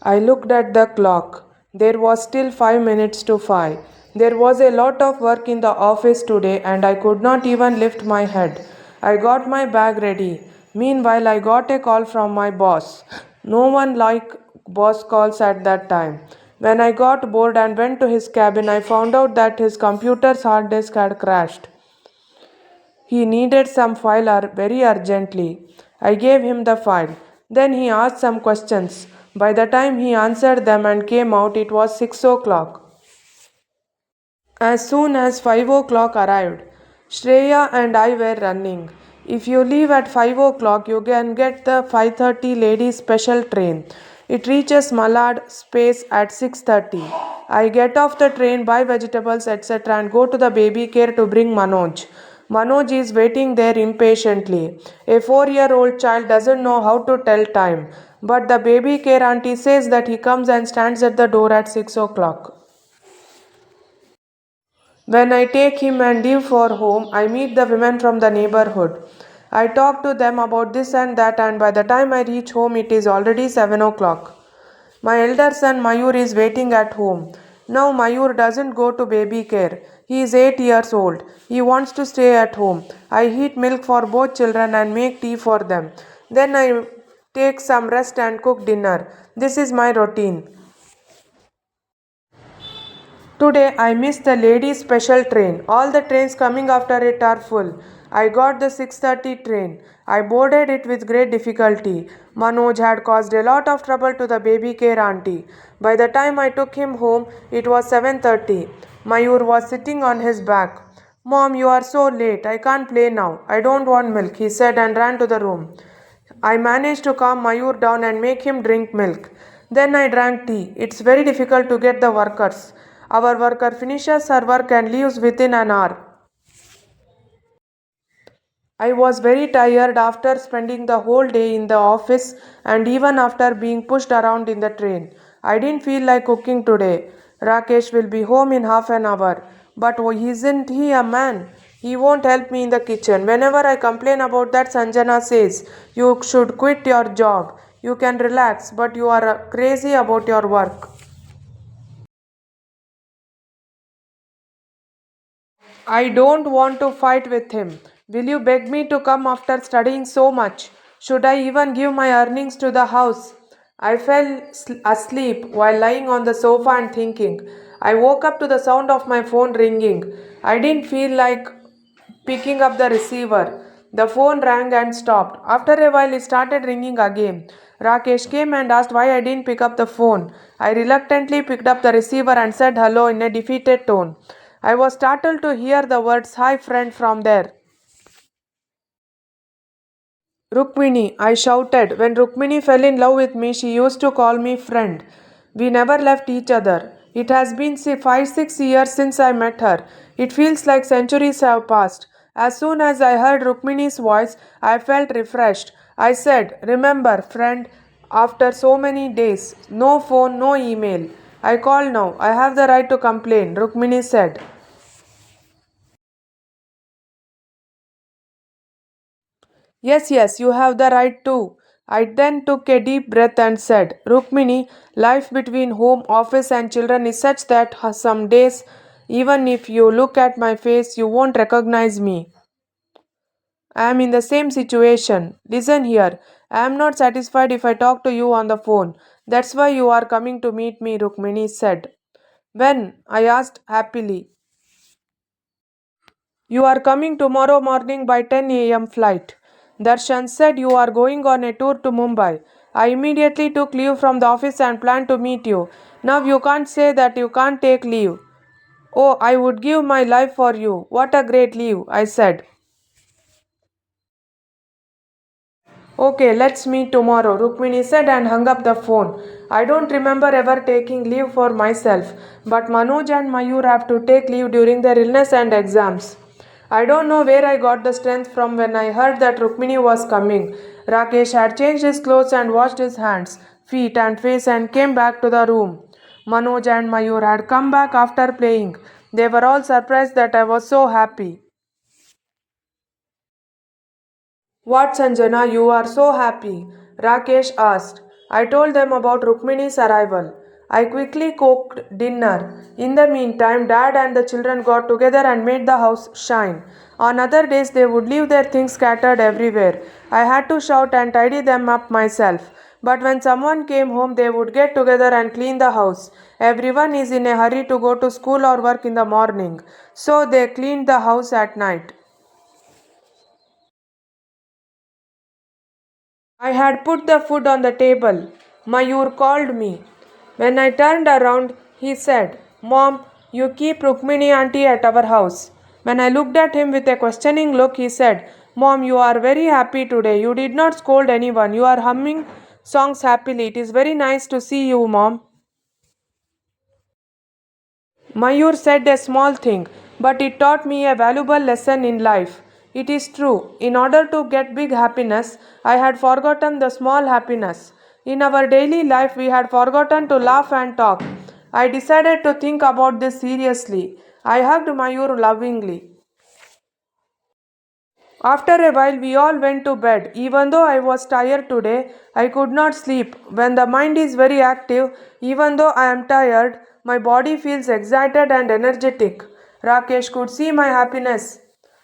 I looked at the clock. There was still 5 minutes to 5. There was a lot of work in the office today and I could not even lift my head. I got my bag ready. Meanwhile, I got a call from my boss. No one liked boss calls at that time. When I got bored and went to his cabin, I found out that his computer's hard disk had crashed. He needed some file very urgently. I gave him the file. Then he asked some questions. By the time he answered them and came out, it was 6 o'clock. As soon as 5 o'clock arrived, Shreya and I were running. If you leave at 5 o'clock, you can get the 5:30 ladies special train. It reaches Malad space at 6:30. I get off the train, buy vegetables, etc. and go to the baby care to bring Manoj. Manoj is waiting there impatiently. A 4-year-old child doesn't know how to tell time, but the baby care auntie says that he comes and stands at the door at 6 o'clock. When I take him and leave for home, I meet the women from the neighborhood. I talk to them about this and that, and by the time I reach home, it is already 7 o'clock. My elder son Mayur is waiting at home. Now Mayur doesn't go to baby care. He is 8 years old. He wants to stay at home. I heat milk for both children and make tea for them. Then I take some rest and cook dinner. This is my routine. Today I missed the ladies' special train. All the trains coming after it are full. I got the 6:30 train. I boarded it with great difficulty. Manoj had caused a lot of trouble to the baby care auntie. By the time I took him home, it was 7:30. Mayur was sitting on his back. Mom, you are so late. I can't play now. I don't want milk, he said and ran to the room. I managed to calm Mayur down and make him drink milk. Then I drank tea. It's very difficult to get the workers. Our worker finishes her work and leaves within an hour. I was very tired after spending the whole day in the office and even after being pushed around in the train. I didn't feel like cooking today. Rakesh will be home in half an hour. But isn't he a man? He won't help me in the kitchen. Whenever I complain about that, Sanjana says, you should quit your job. You can relax, but you are crazy about your work. I don't want to fight with him. Will you beg me to come after studying so much? Should I even give my earnings to the house? I fell asleep while lying on the sofa and thinking. I woke up to the sound of my phone ringing. I didn't feel like picking up the receiver. The phone rang and stopped. After a while, it started ringing again. Rakesh came and asked why I didn't pick up the phone. I reluctantly picked up the receiver and said hello in a defeated tone. I was startled to hear the words hi friend from there. Rukmini, I shouted. When Rukmini fell in love with me, she used to call me friend. We never left each other. It has been 5-6 years since I met her. It feels like centuries have passed. As soon as I heard Rukmini's voice, I felt refreshed. I said, remember, friend, after so many days, no phone, no email. I call now. I have the right to complain, Rukmini said. Yes, yes, you have the right to. I then took a deep breath and said, Rukmini, life between home, office, and children is such that some days, even if you look at my face, you won't recognize me. I am in the same situation. Listen here. I am not satisfied if I talk to you on the phone. That's why you are coming to meet me, Rukmini said. When? I asked happily. You are coming tomorrow morning by 10 a.m. flight. Darshan said you are going on a tour to Mumbai. I immediately took leave from the office and planned to meet you. Now you can't say that you can't take leave. Oh, I would give my life for you. What a great leave, I said. Okay, let's meet tomorrow, Rukmini said and hung up the phone. I don't remember ever taking leave for myself, but Manoj and Mayur have to take leave during their illness and exams. I don't know where I got the strength from when I heard that Rukmini was coming. Rakesh had changed his clothes and washed his hands, feet, and face and came back to the room. Manoj and Mayur had come back after playing. They were all surprised that I was so happy. What, Sanjana, you are so happy? Rakesh asked. I told them about Rukmini's arrival. I quickly cooked dinner. In the meantime, Dad and the children got together and made the house shine. On other days, they would leave their things scattered everywhere. I had to shout and tidy them up myself. But when someone came home, they would get together and clean the house. Everyone is in a hurry to go to school or work in the morning, so they cleaned the house at night. I had put the food on the table. Mayur called me. When I turned around, he said, Mom, you keep Rukmini auntie at our house. When I looked at him with a questioning look, he said, Mom, you are very happy today. You did not scold anyone. You are humming songs happily. It is very nice to see you, Mom. Mayur said a small thing, but it taught me a valuable lesson in life. It is true, in order to get big happiness, I had forgotten the small happiness. In our daily life, we had forgotten to laugh and talk. I decided to think about this seriously. I hugged Mayur lovingly. After a while, we all went to bed. Even though I was tired today, I could not sleep. When the mind is very active, even though I am tired, my body feels excited and energetic. Rakesh could see my happiness.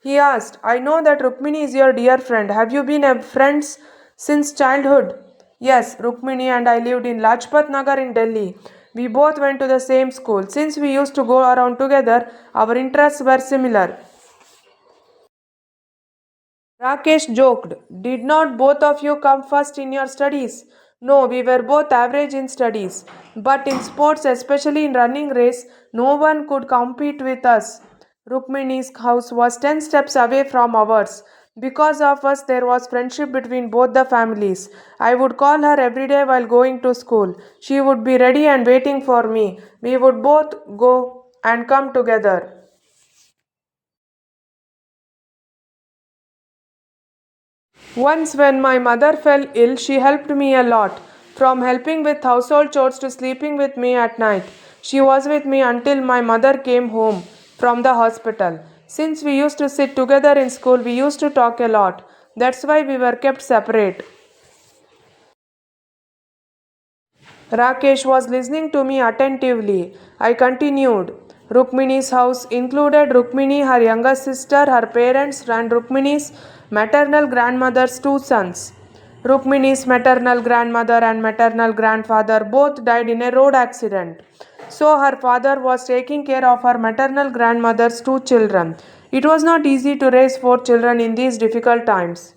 He asked, I know that Rukmini is your dear friend. Have you been friends since childhood? Yes, Rukmini and I lived in Lajpat Nagar in Delhi. We both went to the same school. Since we used to go around together, our interests were similar. Rakesh joked, Did not both of you come first in your studies? No, we were both average in studies. But in sports, especially in running race, no one could compete with us. Rukmini's house was 10 steps away from ours. Because of us, there was friendship between both the families. I would call her every day while going to school. She would be ready and waiting for me. We would both go and come together. Once, when my mother fell ill, she helped me a lot, from helping with household chores to sleeping with me at night. She was with me until my mother came home from the hospital. Since we used to sit together in school, we used to talk a lot. That's why we were kept separate. Rakesh was listening to me attentively. I continued. Rukmini's house included Rukmini, her younger sister, her parents, and Rukmini's maternal grandmother's two sons. Rukmini's maternal grandmother and maternal grandfather both died in a road accident. So her father was taking care of her maternal grandmother's two children. It was not easy to raise four children in these difficult times.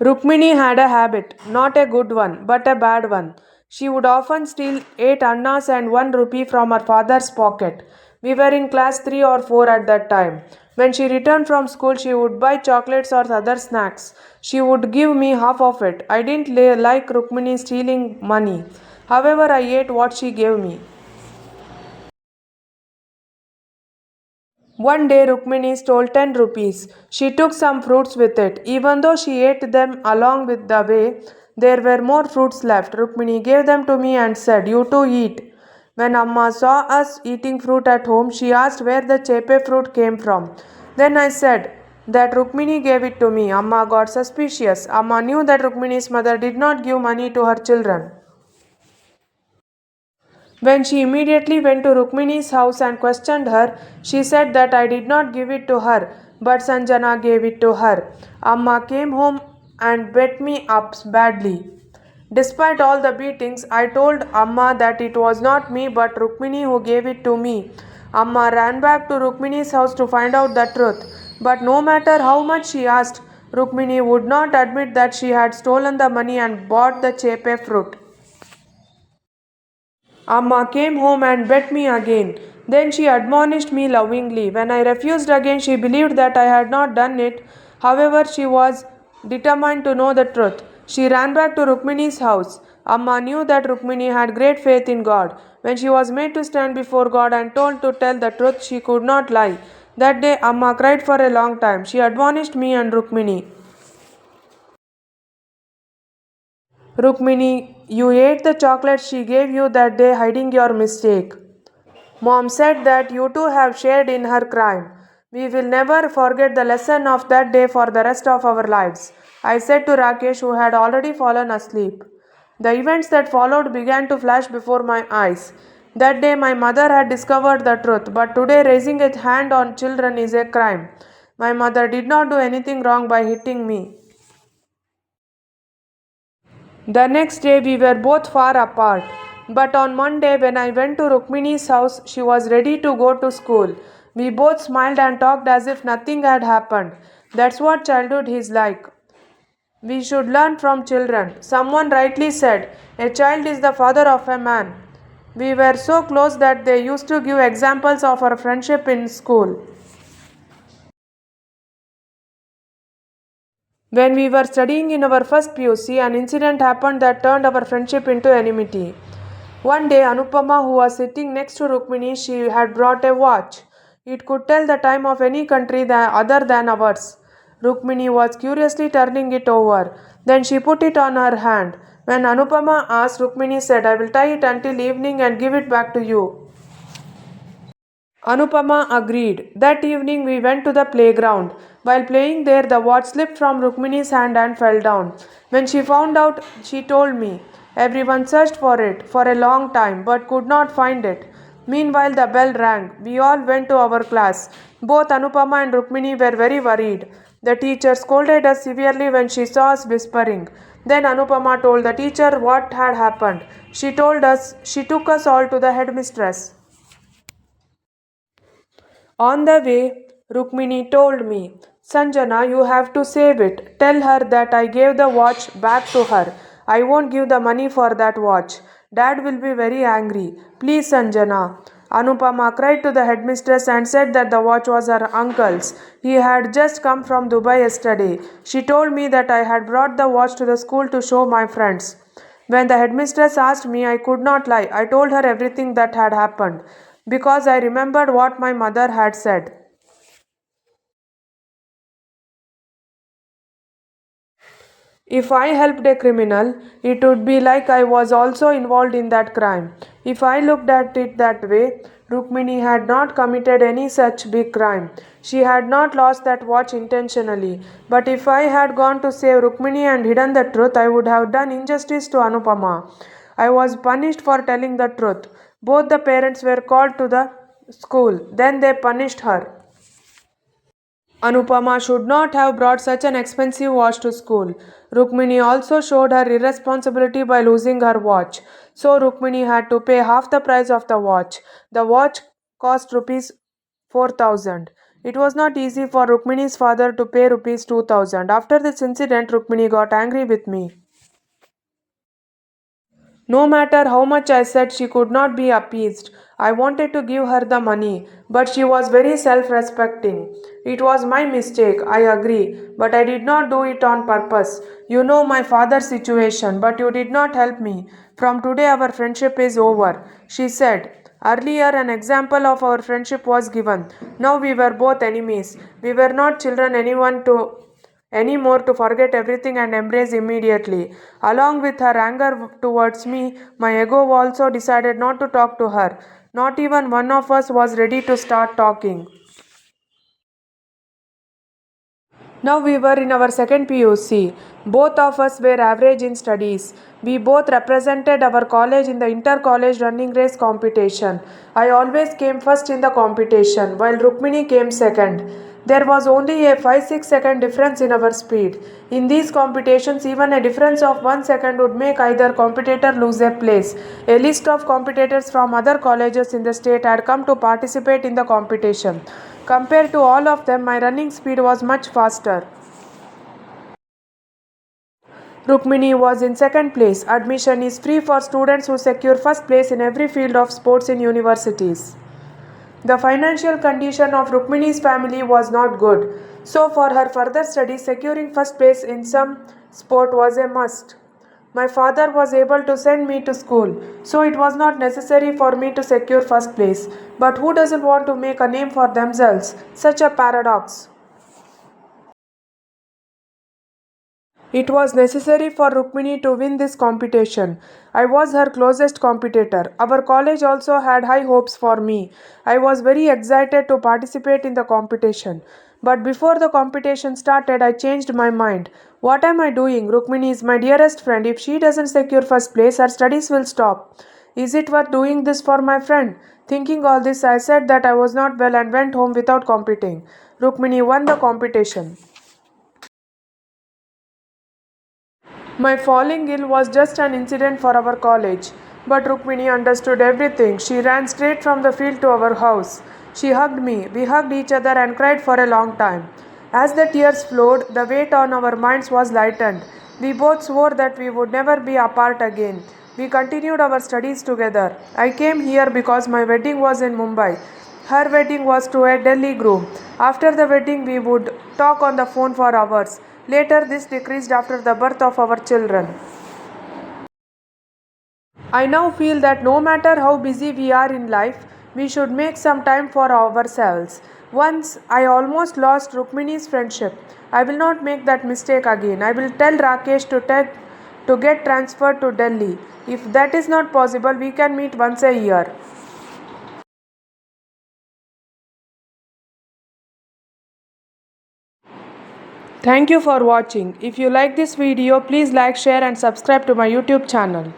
Rukmini had a habit, not a good one, but a bad one. She would often steal 8 annas and 1 rupee from her father's pocket. We were in class 3 or 4 at that time. When she returned from school, she would buy chocolates or other snacks. She would give me half of it. I didn't like Rukmini stealing money. However, I ate what she gave me. One day Rukmini stole 10 rupees. She took some fruits with it. Even though she ate them along with the way, there were more fruits left. Rukmini gave them to me and said, You too eat. When Amma saw us eating fruit at home, she asked where the chepe fruit came from. Then I said that Rukmini gave it to me. Amma got suspicious. Amma knew that Rukmini's mother did not give money to her children. When she immediately went to Rukmini's house and questioned her, she said that I did not give it to her, but Sanjana gave it to her. Amma came home and beat me up badly. Despite all the beatings, I told Amma that it was not me but Rukmini who gave it to me. Amma ran back to Rukmini's house to find out the truth. But no matter how much she asked, Rukmini would not admit that she had stolen the money and bought the chepe fruit. Amma came home and beat me again. Then she admonished me lovingly. When I refused again, she believed that I had not done it. However, she was determined to know the truth. She ran back to Rukmini's house. Amma knew that Rukmini had great faith in God. When she was made to stand before God and told to tell the truth, she could not lie. That day, Amma cried for a long time. She admonished me and Rukmini. Rukmini, you ate the chocolate she gave you that day, hiding your mistake. Mom said that you two have shared in her crime. We will never forget the lesson of that day for the rest of our lives. I said to Rakesh, who had already fallen asleep. The events that followed began to flash before my eyes. That day, my mother had discovered the truth, but today, raising a hand on children is a crime. My mother did not do anything wrong by hitting me. The next day, we were both far apart. But on Monday, when I went to Rukmini's house, she was ready to go to school. We both smiled and talked as if nothing had happened. That's what childhood is like. We should learn from children. Someone rightly said, a child is the father of a man. We were so close that they used to give examples of our friendship in school. When we were studying in our first PUC, an incident happened that turned our friendship into enmity. One day, Anupama, who was sitting next to Rukmini, she had brought a watch. It could tell the time of any country other than ours. Rukmini was curiously turning it over. Then she put it on her hand. When Anupama asked, Rukmini said, I will tie it until evening and give it back to you. Anupama agreed. That evening we went to the playground. While playing there, the watch slipped from Rukmini's hand and fell down. When she found out, she told me. Everyone searched for it for a long time but could not find it. Meanwhile, the bell rang. We all went to our class. Both Anupama and Rukmini were very worried. The teacher scolded us severely when she saw us whispering. Then Anupama told the teacher what had happened. She took us all to the headmistress. On the way, Rukmini told me, Sanjana, you have to save it. Tell her that I gave the watch back to her. I won't give the money for that watch. Dad will be very angry. Please, Sanjana. Anupama cried to the headmistress and said that the watch was her uncle's. He had just come from Dubai yesterday. She told me that I had brought the watch to the school to show my friends. When the headmistress asked me, I could not lie. I told her everything that had happened because I remembered what my mother had said. If I helped a criminal, it would be like I was also involved in that crime. If I looked at it that way, Rukmini had not committed any such big crime. She had not lost that watch intentionally. But if I had gone to save Rukmini and hidden the truth, I would have done injustice to Anupama. I was punished for telling the truth. Both the parents were called to the school. Then they punished her. Anupama should not have brought such an expensive watch to school. Rukmini also showed her irresponsibility by losing her watch. So Rukmini had to pay half the price of the watch. The watch cost rupees 4,000. It was not easy for Rukmini's father to pay rupees 2,000. After this incident, Rukmini got angry with me. No matter how much I said, she could not be appeased. I wanted to give her the money, but she was very self respecting. It was my mistake, I agree, but I did not do it on purpose. You know my father's situation, but you did not help me. From today, our friendship is over, she said. Earlier, an example of our friendship was given. Now we were both enemies. We were not children anymore to forget everything and embrace immediately. Along with her anger towards me, my ego also decided not to talk to her. Not even one of us was ready to start talking. Now we were in our second PUC. Both of us were average in studies. We both represented our college in the inter-college running race competition. I always came first in the competition, while Rukmini came second. There was only a 5-6 second difference in our speed. In these competitions, even a difference of 1 second would make either competitor lose a place. A list of competitors from other colleges in the state had come to participate in the competition. Compared to all of them, my running speed was much faster. Rukmini was in second place. Admission is free for students who secure first place in every field of sports in universities. The financial condition of Rukmini's family was not good, so for her further studies, securing first place in some sport was a must. My father was able to send me to school, so it was not necessary for me to secure first place. But who doesn't want to make a name for themselves? Such a paradox. It was necessary for Rukmini to win this competition. I was her closest competitor. Our college also had high hopes for me. I was very excited to participate in the competition. But before the competition started, I changed my mind. What am I doing? Rukmini is my dearest friend. If she doesn't secure first place, her studies will stop. Is it worth doing this for my friend? Thinking all this, I said that I was not well and went home without competing. Rukmini won the competition. My falling ill was just an incident for our college. But Rukmini understood everything. She ran straight from the field to our house. She hugged me. We hugged each other and cried for a long time. As the tears flowed, the weight on our minds was lightened. We both swore that we would never be apart again. We continued our studies together. I came here because my wedding was in Mumbai. Her wedding was to a Delhi groom. After the wedding, we would talk on the phone for hours. Later, this decreased after the birth of our children. I now feel that no matter how busy we are in life, we should make some time for ourselves. Once I almost lost Rukmini's friendship. I will not make that mistake again. I will tell Rakesh to get transferred to Delhi. If that is not possible, we can meet once a year. Thank you for watching. If you like this video, please like, share and subscribe to my YouTube channel.